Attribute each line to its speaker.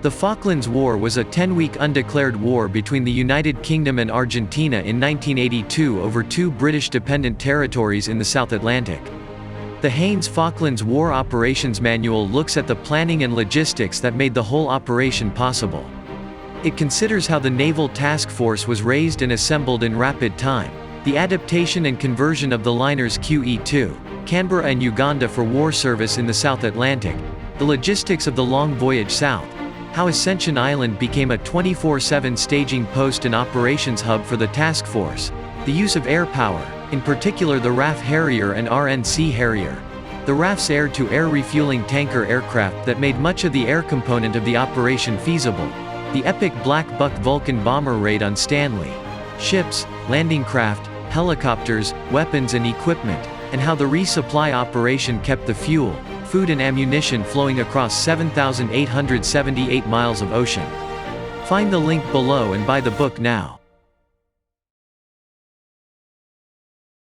Speaker 1: The Falklands War was a 10-week undeclared war between the United Kingdom and Argentina in 1982 over two British-dependent territories in the South Atlantic. The Haynes Falklands War Operations Manual looks at the planning and logistics that made the whole operation possible. It considers how the Naval Task Force was raised and assembled in rapid time, the adaptation and conversion of the liners QE2, Canberra and Uganda for war service in the South Atlantic, the logistics of the long voyage south, how Ascension Island became a 24/7 staging post and operations hub for the task force, the use of air power, in particular the RAF Harrier and RNC Harrier, the RAF's air-to-air refueling tanker aircraft that made much of the air component of the operation feasible, the epic Black Buck Vulcan bomber raid on Stanley, ships, landing craft, helicopters, weapons and equipment, and how the resupply operation kept the fuel, food and ammunition flowing across 7,878 miles of ocean. Find the link below and buy the book now.